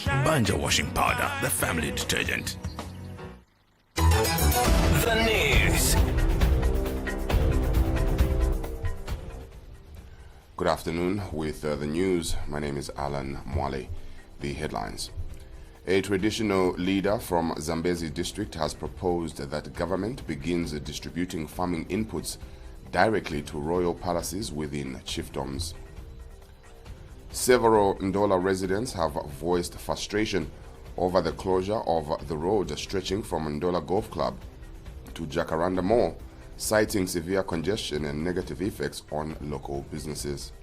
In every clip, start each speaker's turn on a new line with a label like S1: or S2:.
S1: Banja washing powder, the family detergent.
S2: The news.
S3: Good afternoon. With the news, my name is Alan Mwale. The headlines. A traditional leader from Zambezi district has proposed that the government begins distributing farming inputs directly to royal palaces within chiefdoms. Several Ndola residents have voiced frustration over the closure of the road stretching from Ndola Golf Club to Jacaranda Mall, citing severe congestion and negative effects on local businesses.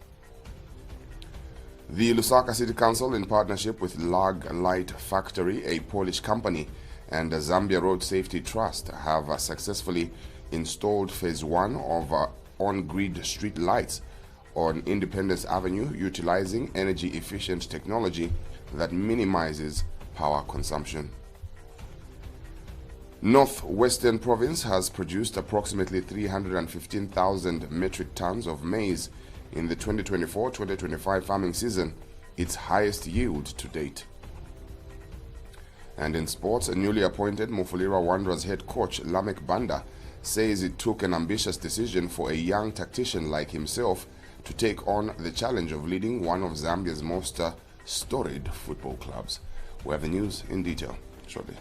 S3: The Lusaka City Council, in partnership with Lag Light Factory, a Polish company, and the Zambia Road Safety Trust, have successfully installed Phase 1 of on-grid street lights on Independence Avenue, utilizing energy-efficient technology that minimizes power consumption. Northwestern Province has produced approximately 315,000 metric tons of maize in the 2024-2025 farming season, its highest yield to date. And in sports, a newly appointed Mufulira Wanderers head coach Lamek Banda says it took an ambitious decision for a young tactician like himself to take on the challenge of leading one of Zambia's most storied football clubs. We have the news in detail shortly.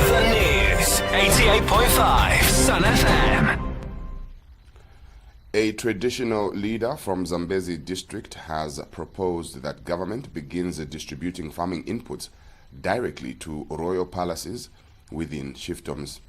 S2: The news. 88.5 Sun FM.
S3: A traditional leader from Zambezi district has proposed that government begins distributing farming inputs directly to royal palaces within chiefdoms.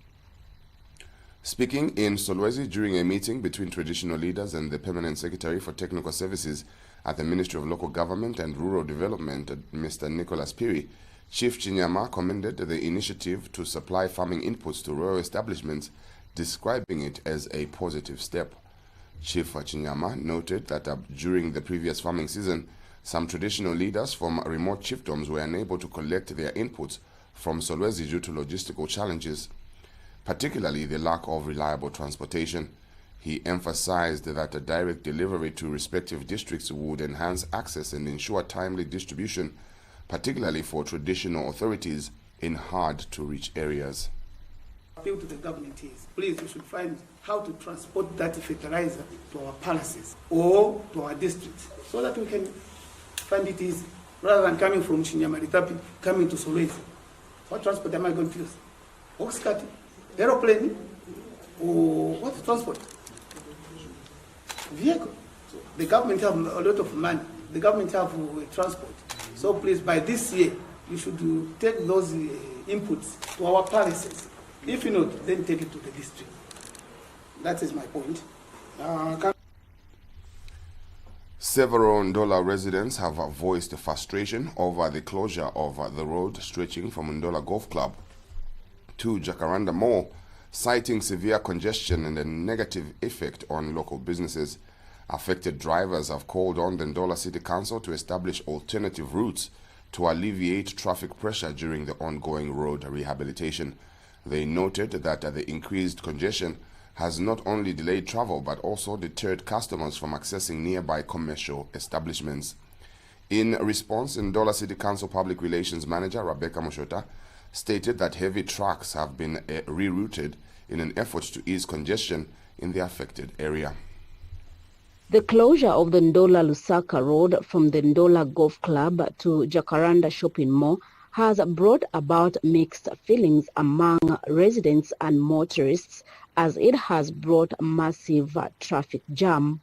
S3: Speaking in Solwezi during a meeting between traditional leaders and the Permanent Secretary for Technical Services at the Ministry of Local Government and Rural Development, Mr. Nicholas Piri, Chief Chinyama commended the initiative to supply farming inputs to royal establishments, describing it as a positive step. Chief Chinyama noted that during the previous farming season, some traditional leaders from remote chiefdoms were unable to collect their inputs from Solwezi due to logistical challenges, particularly the lack of reliable transportation. He emphasized that a direct delivery to respective districts would enhance access and ensure timely distribution, particularly for traditional authorities in hard-to-reach areas.
S4: Appeal to the government is, please, we should find how to transport that fertilizer to our palaces or to our districts so that we can find it easy, rather than coming from Chinyamaritapi, coming to Solwezi. What transport am I going to use? Oxcart, aeroplane, or what transport? Vehicle. The government have a lot of money. The government have transport. So please, by this year, you should take those inputs to our palaces. If you not, then take it to the district. That is my point.
S3: Several Ndola residents have voiced frustration over the closure of the road stretching from Ndola Golf Club to Jacaranda Mall, citing severe congestion and a negative effect on local businesses. Affected drivers have called on the Ndola City Council to establish alternative routes to alleviate traffic pressure during the ongoing road rehabilitation. They noted that the increased congestion has not only delayed travel but also deterred customers from accessing nearby commercial establishments. In response, Ndola City Council Public Relations Manager Rebecca Moshota stated that heavy trucks have been rerouted in an effort to ease congestion in the affected area.
S5: The closure of the Ndola Lusaka Road from the Ndola Golf Club to Jacaranda Shopping Mall has brought about mixed feelings among residents and motorists, as it has brought massive traffic jam.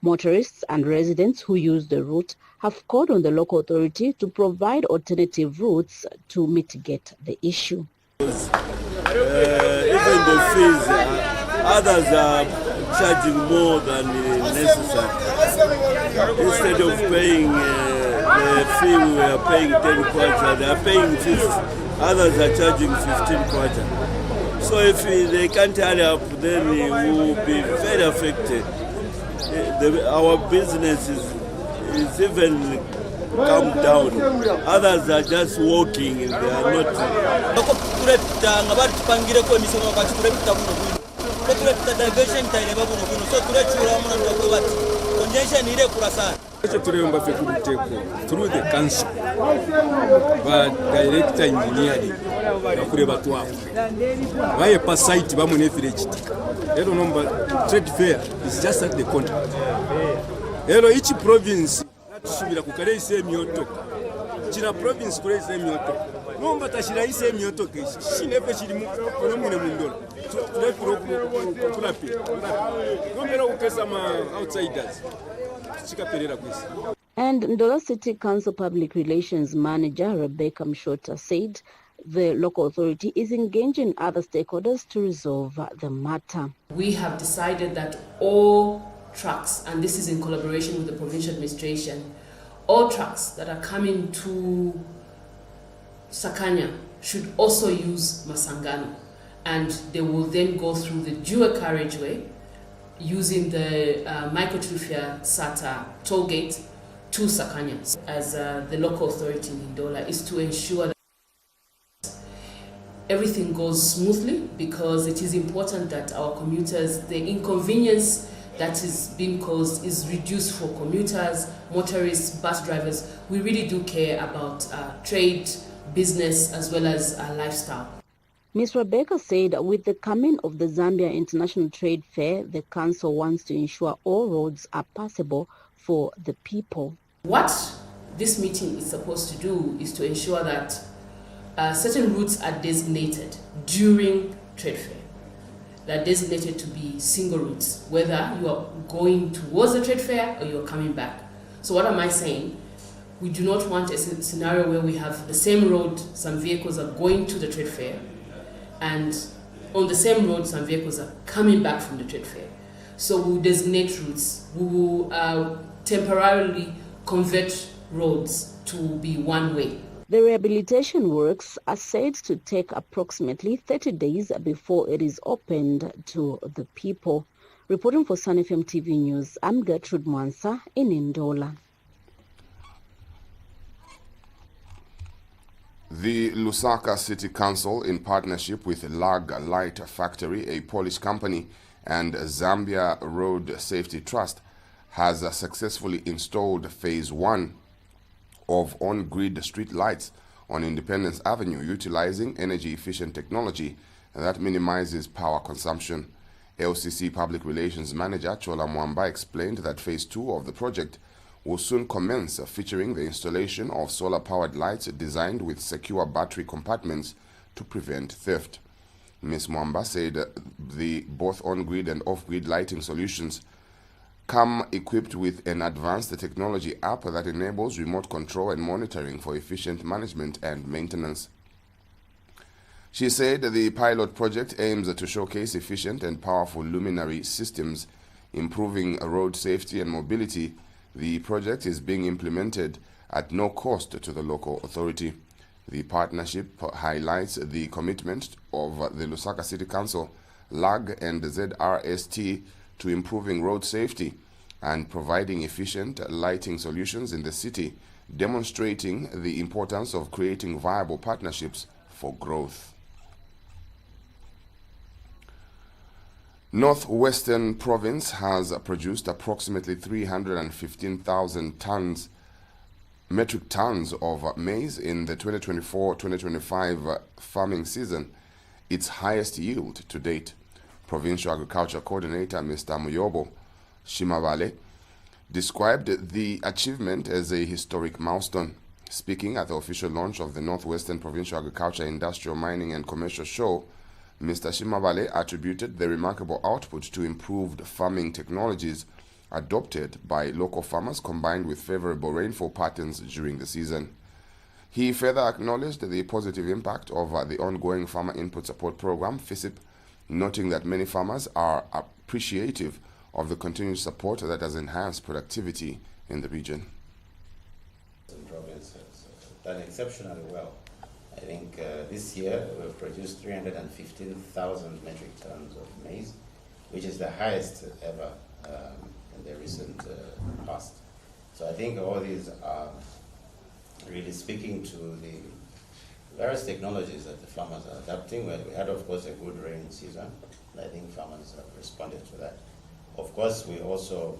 S5: Motorists and residents who use the route have called on the local authority to provide alternative routes to mitigate the issue.
S6: Even the fees, others are charging more than necessary. Instead of paying the fee we were paying 10 kwacha, they are paying 50. Others are charging 15 kwacha. So if they can't hurry up, then we will be very affected. Our business is even come down. Others are just walking and they are not.
S7: Through the council, but director engineering, why per site, trade fair is just at the corner. Each province, China province kule mioto. Nomba tashira ise mioto keshi. Shinepe shirimu konomune mundola. Tulapi. Nomera ukesa ma outsiders. Chikaperera kwisi.
S5: And Ndola City Council Public Relations Manager Rebecca Mshota said the local authority is engaging other stakeholders to resolve the matter.
S8: We have decided that all trucks, and this is in collaboration with the provincial administration, all trucks that are coming to Sakanya should also use Masangano, and they will then go through the dual carriageway using the Microtrifia SATA toll gate to Sakanya. As the local authority in Ndola is to ensure that everything goes smoothly, because it is important that our commuters, the inconvenience that is being caused is reduced for commuters, motorists, bus drivers. We really do care about trade, business, as well as lifestyle.
S5: Ms. Rebecca said with the coming of the Zambia International Trade Fair, the council wants to ensure all roads are passable for the people.
S8: What this meeting is supposed to do is to ensure that certain routes are designated during trade fair. They're designated to be single routes, whether you are going towards the trade fair or you're coming back. So what am I saying? We do not want a scenario where we have the same road, some vehicles are going to the trade fair, and on the same road, some vehicles are coming back from the trade fair. So we'll designate routes. We will temporarily convert roads to be one way.
S5: The rehabilitation works are said to take approximately 30 days before it is opened to the people. Reporting for Sun FM TV News, I'm Gertrude Mwansa in Ndola.
S3: The Lusaka City Council, in partnership with Lag Light Factory, a Polish company, and Zambia Road Safety Trust, has successfully installed Phase 1 of on-grid street lights on Independence Avenue, utilizing energy-efficient technology that minimizes power consumption. LCC Public Relations Manager Chola Mwamba explained that Phase 2 of the project will soon commence, featuring the installation of solar-powered lights designed with secure battery compartments to prevent theft. Ms. Mwamba said the both on-grid and off-grid lighting solutions come equipped with an advanced technology app that enables remote control and monitoring for efficient management and maintenance. She said the pilot project aims to showcase efficient and powerful luminary systems, improving road safety and mobility. The project is being implemented at no cost to the local authority. The partnership highlights the commitment of the Lusaka City Council, LAG, and ZRST to improving road safety and providing efficient lighting solutions in the city, demonstrating the importance of creating viable partnerships for growth. Northwestern Province has produced approximately 315,000 metric tons of maize in the 2024-2025 farming season, its highest yield to date. Provincial Agriculture Coordinator Mr. Muyobo Shimabale described the achievement as a historic milestone. Speaking at the official launch of the Northwestern Provincial Agriculture, Industrial, Mining and Commercial Show, Mr. Shimabale attributed the remarkable output to improved farming technologies adopted by local farmers combined with favorable rainfall patterns during the season. He further acknowledged the positive impact of the ongoing Farmer Input Support Program, FISIP, noting that many farmers are appreciative of the continued support that has enhanced productivity in the region.
S9: The province has done exceptionally well. I think this year we've produced 315,000 metric tons of maize, which is the highest ever in the recent past. So I think all these are really speaking to the various technologies that the farmers are adapting. We had, of course, a good rain season, and I think farmers have responded to that. Of course, we also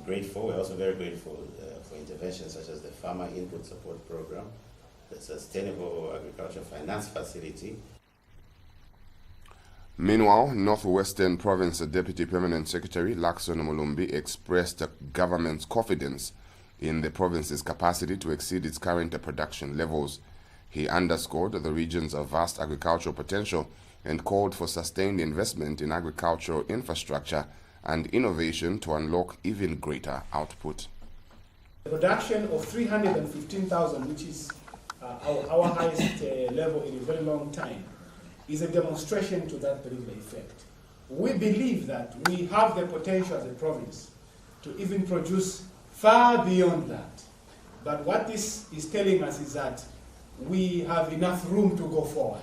S9: we're also very grateful for interventions such as the Farmer Input Support Program, the Sustainable Agriculture Finance Facility.
S3: Meanwhile, Northwestern Province Deputy Permanent Secretary Lakson Mulumbi expressed the government's confidence in the province's capacity to exceed its current production levels. He underscored the region's vast agricultural potential and called for sustained investment in agricultural infrastructure and innovation to unlock even greater output.
S10: The production of 315,000, which is our highest level in a very long time, is a demonstration to that particular effect. We believe that we have the potential as a province to even produce far beyond that. But what this is telling us is that we have enough room to go forward.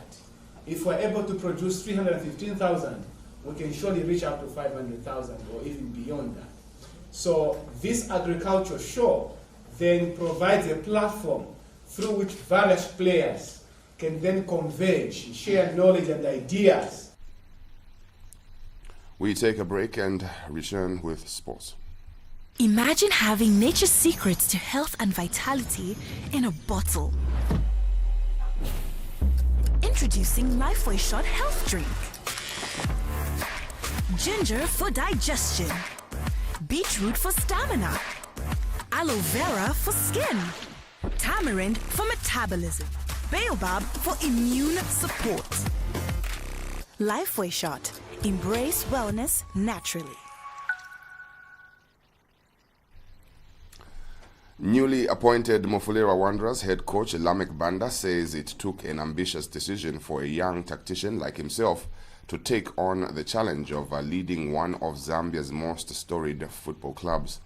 S10: If we're able to produce 315,000, we can surely reach up to 500,000 or even beyond that. So this agriculture show then provides a platform through which various players can then converge, share knowledge and ideas.
S3: We take a break and return with sports.
S11: Imagine having nature's secrets to health and vitality in a bottle. Introducing Lifeway Shot Health Drink. Ginger for digestion. Beetroot for stamina. Aloe vera for skin. Tamarind for metabolism. Baobab for immune support. Lifeway Shot. Embrace wellness naturally.
S3: Newly appointed Mufulira Wanderers head coach Lamek Banda says it took an ambitious decision for a young tactician like himself to take on the challenge of leading one of Zambia's most storied football clubs.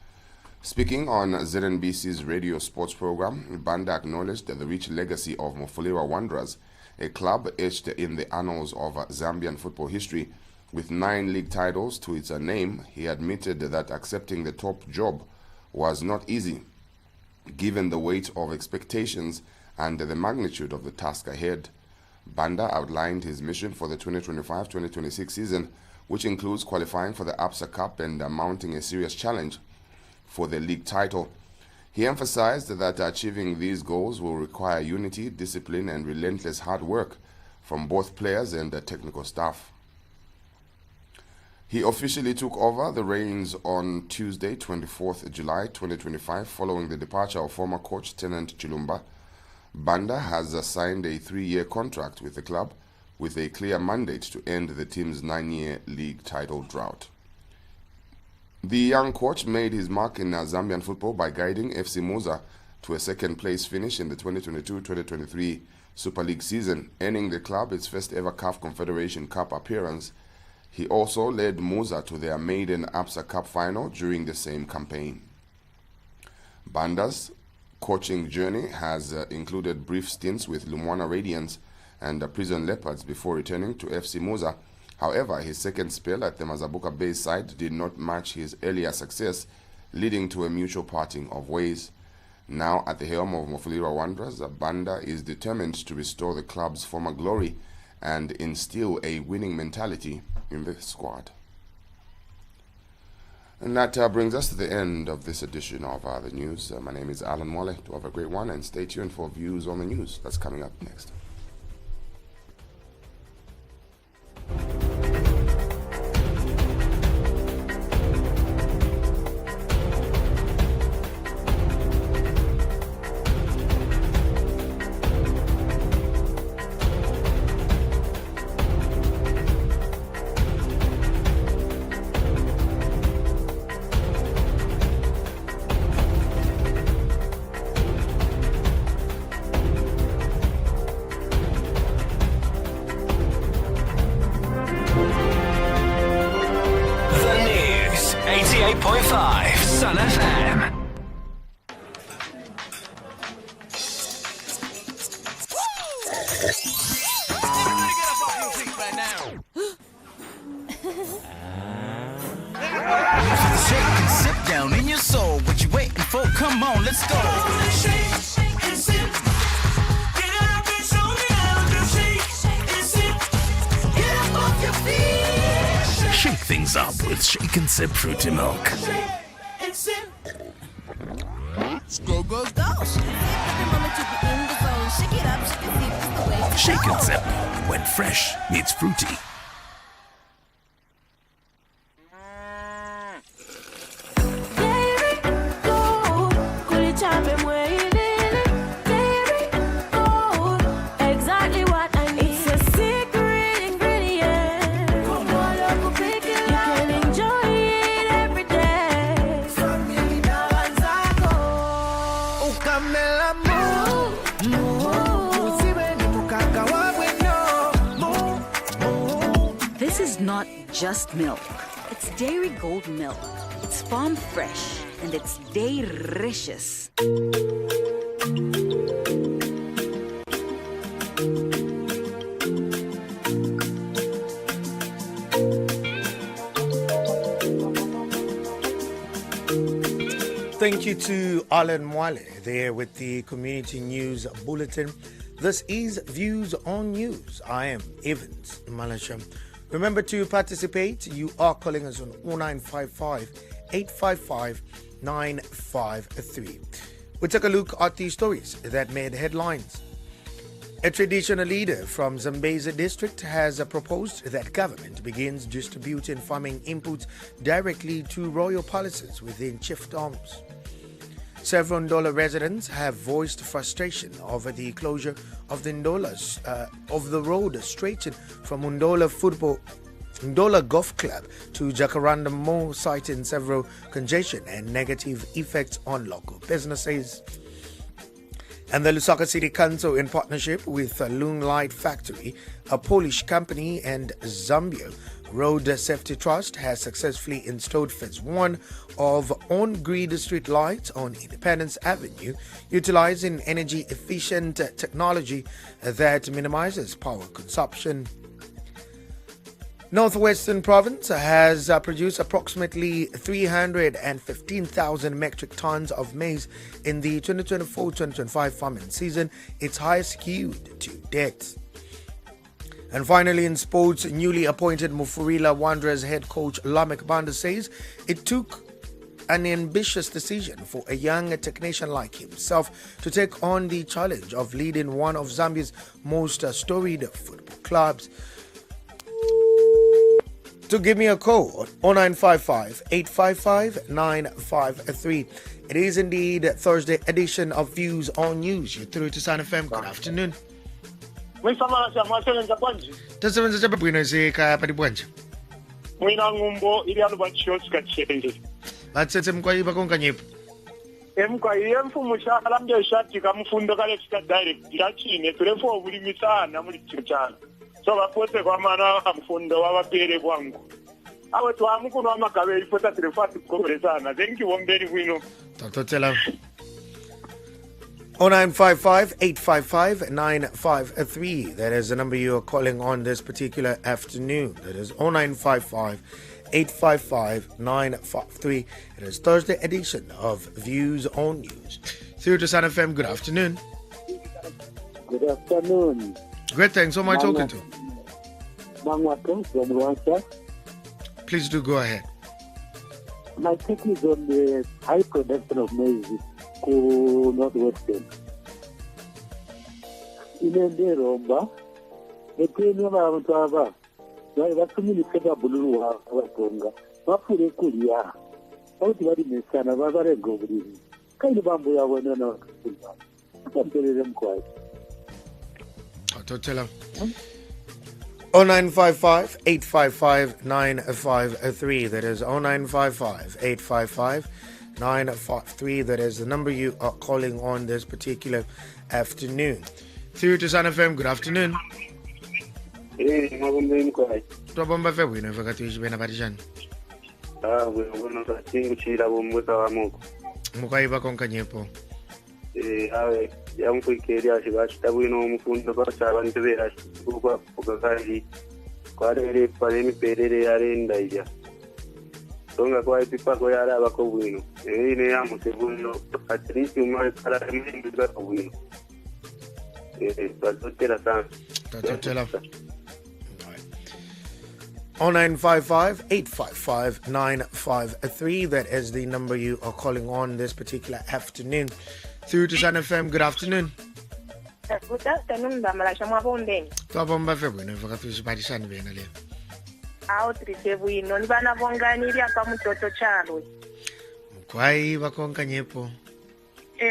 S3: Speaking on ZNBC's radio sports program, Banda acknowledged the rich legacy of Mufulira Wanderers, a club etched in the annals of Zambian football history. With 9 league titles to its name, he admitted that accepting the top job was not easy, given the weight of expectations and the magnitude of the task ahead. Banda outlined his mission for the 2025-2026 season, which includes qualifying for the ABSA Cup and mounting a serious challenge for the league title. He emphasized that achieving these goals will require unity, discipline, and relentless hard work from both players and the technical staff. He officially took over the reins on Tuesday, 24th July 2025, following the departure of former coach Tenant Chilumba. Banda has signed a 3-year contract with the club, with a clear mandate to end the team's 9-year league title drought. The young coach made his mark in Zambian football by guiding FC Muza to a second-place finish in the 2022-2023 Super League season, earning the club its first-ever CAF Confederation Cup appearance. He also led Muza to their maiden ABSA Cup final during the same campaign. Banda's coaching journey has included brief stints with Lumwana Radiants and Prison Leopards before returning to FC Muza. However, his second spell at the Mazabuka Bay side did not match his earlier success, leading to a mutual parting of ways. Now at the helm of Mufulira Wanderers, Banda is determined to restore the club's former glory and instill a winning mentality in the squad. And that brings us to the end of this edition of the news. My name is Alan Mwale. Do have a great one, and stay tuned for views on the news that's coming up next.
S2: Sun FM.
S12: Sit down in your soul, what you waiting for?
S2: folk. Come on, let's go. Shake and sip. Get up and show me how to shake and sip. Get up off your feet.
S1: Shake things up with Shake and Sip Fruity Milk.
S2: Shake and sip.
S12: Go, go, go.
S1: Shake and Sip, when fresh meets fruity.
S12: Exactly what I need. It's a secret ingredient. You can enjoy it every day.
S13: This is not just milk. It's Dairy Gold milk. It's farm fresh and it's delicious.
S14: Thank you to Alan Mwale there with the Community News Bulletin. This is Views on News. I am Evans Malasham. Remember to participate. You are calling us on 0955 855 953. We'll take a look at the stories that made headlines. A traditional leader from Zambezi district has proposed that government begins distributing farming inputs directly to royal palaces within chiefdoms. Several Ndola residents have voiced frustration over the closure of the road stretching from Ndola Golf Club to Jacaranda Mall, citing several congestion and negative effects on local businesses. And the Lusaka City Council, in partnership with Loon Light Factory, a Polish company, and Zambia Road Safety Trust, has successfully installed phase 1 of on-grid street lights on Independence Avenue, utilizing energy-efficient technology that minimizes power consumption. Northwestern Province has produced approximately 315,000 metric tons of maize in the 2024-2025 farming season, its highest yield to date. And finally, in sports, newly appointed Mufurila Wanderers head coach Lamek Banda says it took an ambitious decision for a young technician like himself to take on the challenge of leading one of Zambia's most storied football clubs. To give me a call on 0955 855 953. It is indeed Thursday edition of Views on News. You're through to Sun FM. Good afternoon. Tasebenza chapa bwino sika pati bwanje.
S15: Mwina ngumbo ili alo bachiosi kachende.
S14: Batsetse mkwaiba konka nyepo.
S15: Emkwaiye mfumu shaka lamje shati kamufundo kale fika direct ngachine tulefo obulimisana muri chichana. So bapote kwa mana amfundo wabapere kwangu. Awe twamukuno amakabe ifota telefati kukoresana. Thank you womberi bwino.
S14: Tatotela. 0955 855 953. That is the number you are calling on this particular afternoon. That is 0955 855 953. It is Thursday edition of Views on News. Through to Sun FM, good afternoon.
S16: Good afternoon.
S14: Great, thanks. Who am I talking to?
S16: Mangwato from Rwanda.
S14: Please do go ahead.
S16: My take is on the high production of maize to Northwestern. Inende Romba, the Kenya Mavantava, Vakuminika Bulu, Watonga, Mafure Kuria, out the Mesana, Vavare Gobri, kind of Bambuya when I know. I can tell them quite.
S14: Totela. 0955 855 953. That is 0955 855 953. That is the number you are calling on this particular afternoon. Through to Sun FM, good afternoon.
S15: Hey, Mabumbe Mkwai.
S14: Twabomba febwino vakatishi bena barijani.
S15: We're going to sing Chira Bumuta Muko.
S14: Mukaiba konka nyepo.
S15: Awe yamfuikeria shibashita bwino mufundo bacabantu bera kuba ukakaji kwarere paremi perere yarenda ija
S17: songa kwa ipipa kwa yara bako bwino ine ya musebuno at least umwe kala mimi bako bwino batotela sana
S14: Tatotela. 0955-855-953. That is the number you are calling on this particular afternoon. Through to Sun FM, good afternoon.
S18: Good afternoon, Bamalasha Mabondeni.
S14: Twabomba febwe vakatuzibatisani vena le.
S18: Outreach bwino ni bana bonganiri apa mutoto chalo.
S14: Mkwai vakonka nyepo.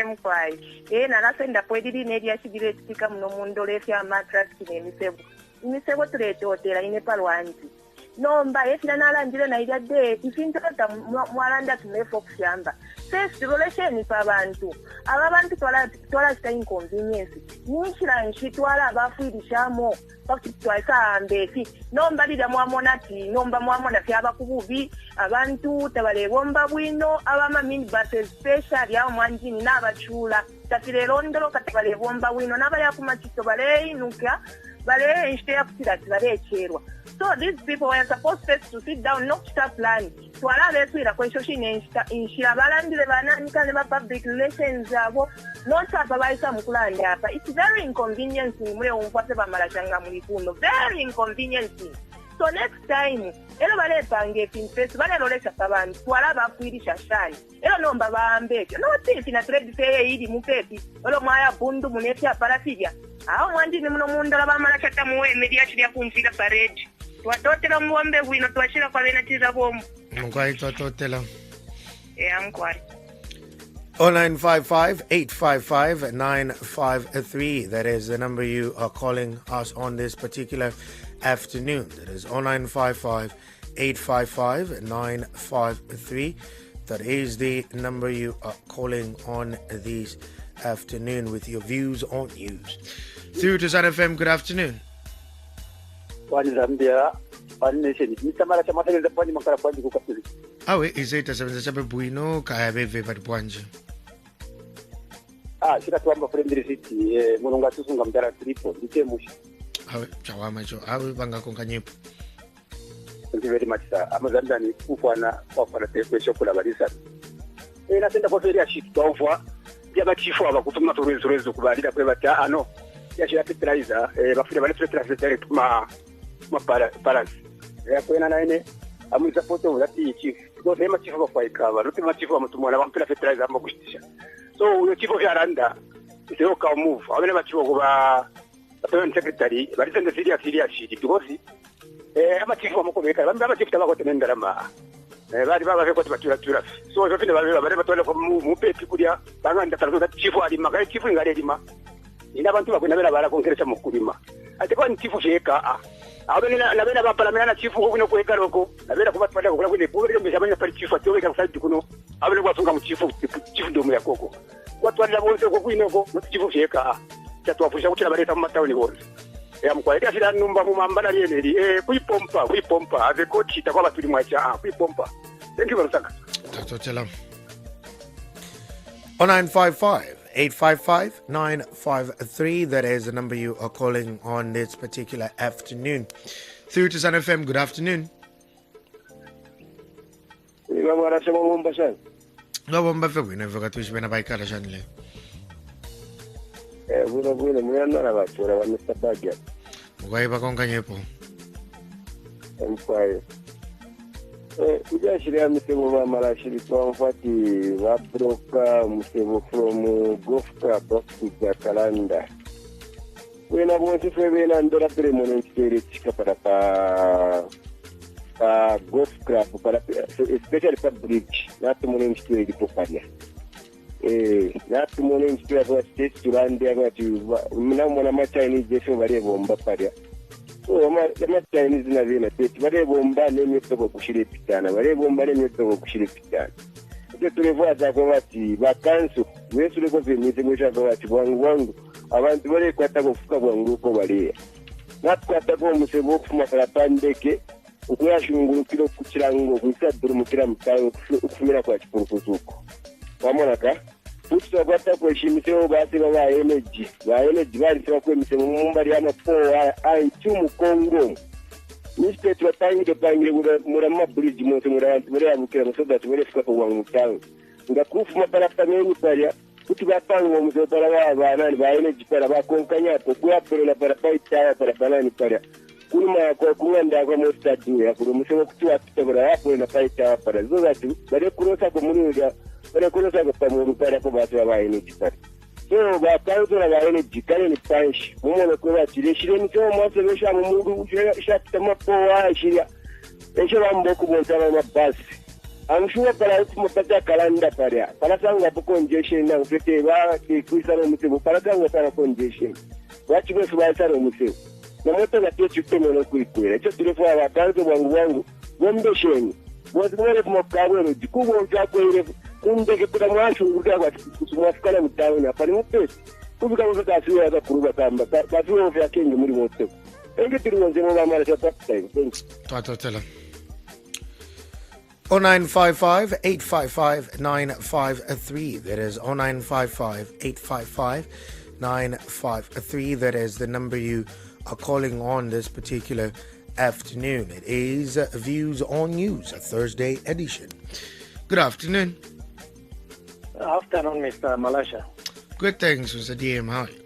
S18: Mkwai. Nalasenda pwediri nedia chigire tika mno mundo lefya matras kine misebo. Misebo tulete hotela ine palwanzi. Nomba yefina nalandire na ida de ifintota mwalanda tumefo kushamba. First relation pa abantu. Aba bantu twala sta inconvenience. Nishira nshitwala abafirishamo. Bakitwasa ambefi. Nomba lida mwamona ti, nomba mwamona fi abakububi, abantu tabalebomba bwino, abama mini buses special ya mwanjini n'abachula. Tafire londolo katabalebomba bwino n'abali akumatito bale nuka. Bale instead bale cherwa. So these people were supposed to sit down, not start plan. To allow them to the question in Shirabaland, the public relations, not supervisor Mukulanda. It's very inconveniencing. Very inconveniencing. So next time, everybody bange in face, but I don't let Saban, Tualaba Swedish Shine. I don't know Babambe. No things in a trade say, Idi Mupepi, Olomaya Bundu Munetia Parasidia. I want to know Mundalabamashatamu and Mediatia Punfida Parade. Twatotela mwombe wino twashira kwa vena tiza bomu.
S14: Mkwai twatotela.
S18: Mkwai.
S14: 0955-855-953. That is the number you are calling us on this particular afternoon. That is 0955-855-953. That is the number you are calling on this afternoon with your views on news. Through to Sun FM, good afternoon.
S16: One Zambia, one nation. Mr. Marachamata is the point of Makarapanji.
S14: Awe, is it a 77 Buino, Kayave, but Puanji?
S16: Should I come from the city? Munga Susungam, there are 3 for the Kemush.
S14: Awe, Chawamacho, Awe, Banga Konkanyip.
S16: Thank you very much, sir. I'm a Zambani, Ufana, of a question for Abarisa. And I sent a portfolio sheet over the other chief of a Kutuma to raise the Kubadi, I know. Yes, you have to try that. But for the direct parents. When I'm with the photo that the chief, don't name a chief of my cover, not much of tomorrow, I'm going to try that. So, the chief of Yaranda is a local move. I will never go over the parent secretary, but it's in the city of Syria. She did go see. I'm a chief of Mokovica, I'm a chief of Mokotendarama. So, if you never told of Mupe Pikudia, Bangan, the chief of the Magai, chief in Garedima. In abantu bakwenda bala kongeresa mukulima ate kwa chifu sheka abena nabena bapalamana chifu kuno kweka loko nabena kubatwala kula kwene kubere mbeshamanya pali chifu atyoka kusaidi kuno abena kwasunga mu chifu domo yakoko watwala bonse ko kwinoko no chifu sheka cyatwafusha kuchira bareta mu matawuni bose mkwaidia sira numba mu mambala yene kuipompa ave coach itakuwa batuli mwacha kuipompa. Thank you very much.
S14: Tatotela. 0955-855-953. That is the number you are calling on this particular afternoon. Through to Sun FM, good afternoon. Ngabomba febwe nevuka tushibena baikala shanile.
S16: Bueno, mwana na bachora ba Mr. Bagia.
S14: Mkwai bakonka nyepo.
S16: Mkwai. Ujashiriya msebo ba marashiri twamfati ba broka msebo from golf club to Jacaranda. Wena bonse febena ndola permanent spirit para golf club para especially para bridge. Not money spirit poparia. Not money spirit was state to land there but you mna ma Chinese jeso bare bomba paria. So ma Chinese na vina tete bare bomba ne toko kushire pitana bare bomba ne toko kushire pitana ndio tulevoa za kwa wati vakanso wesu leko vimite mwesha kwa wati wangu abantu bare kwata kufuka bwangu ko bare natkwata ko musebo kufuma kala pandeke ukuyashungurukiro kuchirango kuisadurumukira mutayo kufumira kwa chipurukuzuko wamonaka Putsa kwata kweshimiseo basi ba energy bari kwa kwemise mu mbari y'amapo ai cyumu Kongo
S17: Mr. Twatangire Murama Bridge Murabukira so that we're escape one town. Nga kufuma parapameni paria kuti vapanga muzopara vavanani vaenergy para vakonkanyapo kuyaperera para paitaya para panani paria kunuma kunganda kwa mostadiya kuri musemo kuti wapita para yaperera paitaya para so that bare kurosa komunida bare kurosa kopamuru para ko vatu vaenergy para so vakanzora vaenergy kane ni panshi mumona kuva tireshire mitomo mwasevesha mumundu shakita mapowa shiria esho vamboku montana mabasi amshuwa para kumopata kalanda paria para sanga po congestion na ufete va kuisa no musebo para sanga para congestion wachi kwa subaisa no musebo na moto na pia chukemo no kuikwera echo tulefo abakanzo wangu wombesheni wazimere kumokabwe dikugo ntakwe kumdeke kuda mwacho nguga kwa kusumwafikana mtaona pali mupesi kubika mufika asiwe ya kuruba kamba basiwe mfya kengi muri moto enge tiri mo bamara cha time thanks
S14: Twatotela 0955-855-953. That is 0955-855-953. That is the number you are calling on this particular afternoon. It is Views on News, a Thursday edition. Good afternoon.
S19: Afternoon, Mr. Malasha.
S14: Good, thanks, Mr. DM. How are you?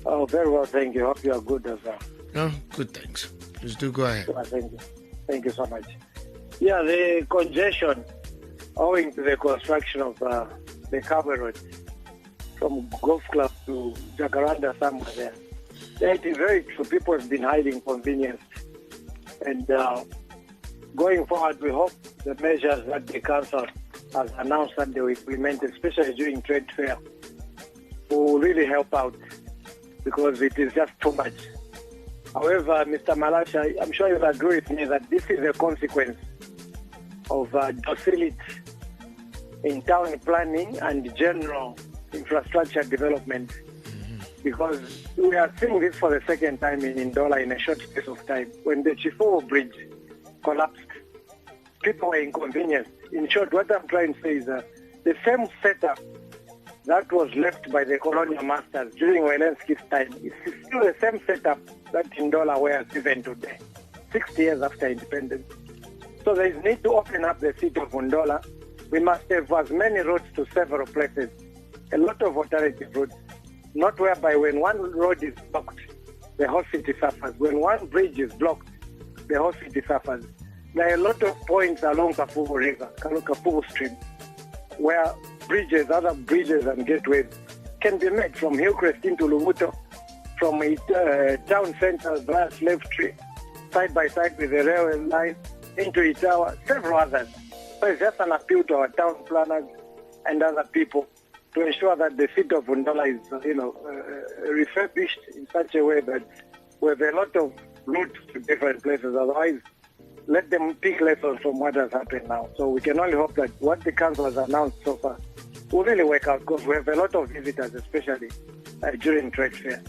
S19: Oh, very well, thank you. Hope you are good as well.
S14: No, good, thanks. Please do go ahead.
S19: Thank you. Thank you so much. Yeah, the congestion owing to the construction of the cable road from Golf Club to Jacaranda somewhere there. Yeah, it is very true. People have been hiding convenience. And going forward, we hope the measures that the council has announced that they will implement, especially during trade fair, will really help out because it is just too much. However, Mr. Malasha, I'm sure you'll agree with me that this is a consequence of docility in town planning and general infrastructure development. Because we are seeing this for the second time in Ndola in a short space of time. When the Chifo Bridge collapsed, people were inconvenienced. In short, what I'm trying to say is that the same setup that was left by the colonial masters during Welensky's time is still the same setup that Ndola wears even today, 60 years after independence. So there is need to open up the city of Ndola. We must have as many roads to several places, a lot of alternative roads, not whereby when one road is blocked, the whole city suffers. When one bridge is blocked, the whole city suffers. There are a lot of points along Kafubu River, Kafubu Stream, where bridges, other bridges and gateways can be made from Hillcrest into Lumuto, from town center via Slave Tree, side by side with the railway line, into Itawa, several others. So it's just an appeal to our town planners and other people to ensure that the city of Ndola is, refurbished in such a way that we have a lot of routes to different places. Otherwise, let them pick lessons from what has happened now. So we can only hope that what the council has announced so far will really work out because we have a lot of visitors, especially during trade fair.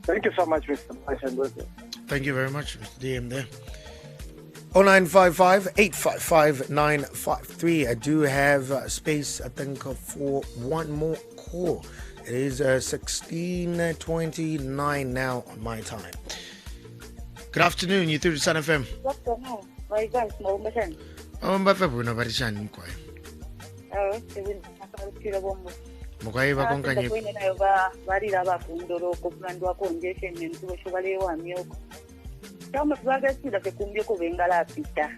S19: Thank you so much, Mr. Mashan.
S14: Thank you very much, Mr. DM there. 0955-855-953. I do have space, I think, for one more call. It is 16:29 now on my time. Good afternoon, you through to Sun FM.
S20: Good afternoon. My guys, no mission.
S14: Mukaiva konkanyi.
S20: Varira vafundoro kuplandwa congestion nentuweshuvalewa myoko. Kama tuvagashira sekumbye kuvenga lapita.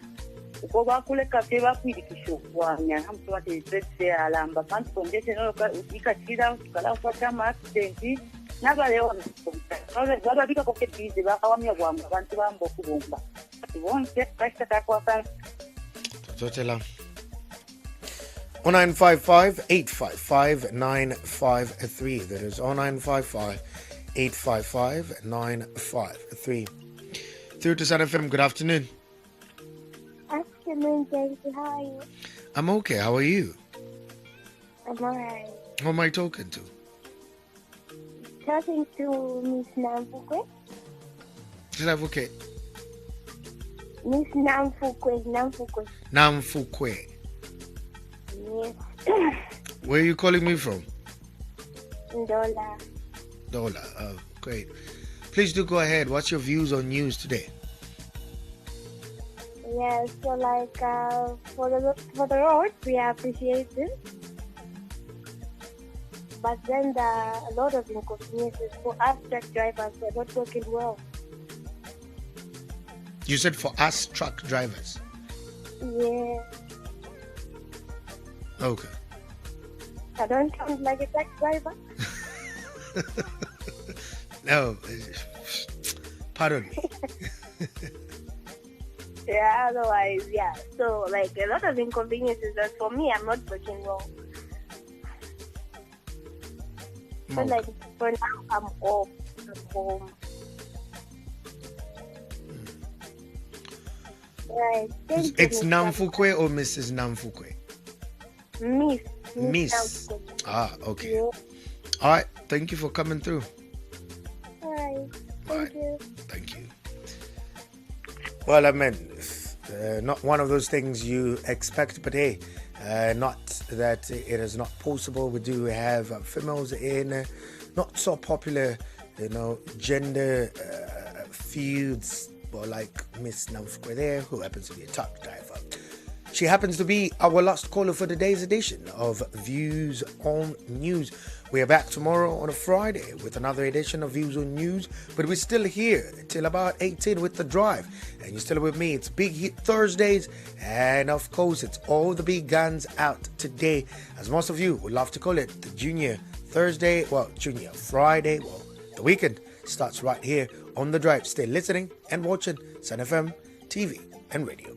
S20: Uko bakule kafe bakwirikishokwanya hamtu bati trade alamba pantu congestion ikachira kala kwata accident nabalewa. Baba bika koketize bakawamya kwamba abantu bambo kubomba. Bonke kashta kwa sana.
S14: Totela 0955-855-953. That is 0955-855-953. Through to Sun FM, good afternoon.
S21: Afternoon, Daisy. How are you?
S14: I'm okay. How are you?
S21: I'm alright.
S14: Who am I talking to?
S21: Talking to Miss Namfukwe.
S14: Okay.
S21: Miss Namfukwe.
S14: Namfukwe.
S21: Yes.
S14: Where are you calling me from?
S21: Ndola.
S14: Oh, great. Please do go ahead. What's your views on news today?
S21: Yeah, so like for the roads, we are appreciative. But then there are a lot of inconveniences for us truck drivers. We're not working well.
S14: You said for us truck drivers.
S21: Yeah.
S14: Okay.
S21: I don't sound like a truck driver.
S14: No. Pardon me.
S21: Yeah, otherwise, yeah. So, like, a lot of inconveniences. And for me, I'm not working well. But, like, for now, I'm off. I'm home. Right.
S14: It's Namfukwe or Mrs. Namfukwe?
S21: Miss.
S14: Miss. Ah, okay.
S21: Yeah.
S14: All right. Thank you for coming through.
S21: All right. Thank you.
S14: Thank you. Well, I mean, not one of those things you expect, but hey, not that it is not possible. We do have females in not so popular, gender fields, but like Miss Namfukwe there, who happens to be a truck driver. She happens to be our last caller for today's edition of Views on News. We are back tomorrow on a Friday with another edition of Views on News, but we're still here till about 18 with The Drive. And you're still with me. It's Big Hit Thursdays, and of course, it's all the big guns out today, as most of you would love to call it, the Junior Thursday, Junior Friday. Well, the weekend starts right here on The Drive. Stay listening and watching Sun FM, TV, and radio.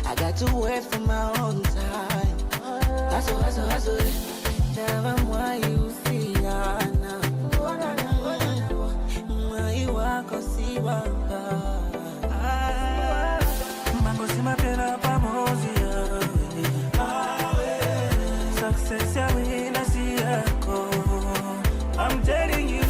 S2: I got to wait for my own time. Hustle. Never why you see Anna. Why wako si wanga. Mambo si mapena pamoja. Success ya wina si yako. I'm telling you.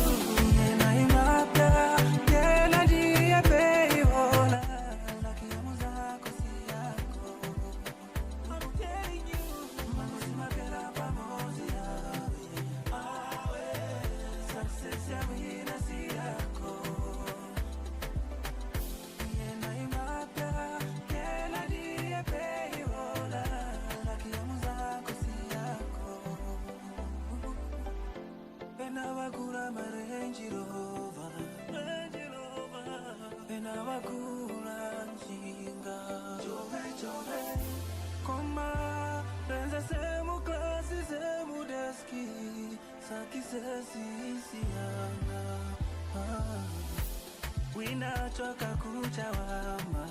S2: Winachoka kuchawama,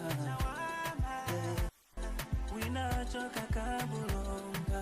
S2: winachoka kabulonga.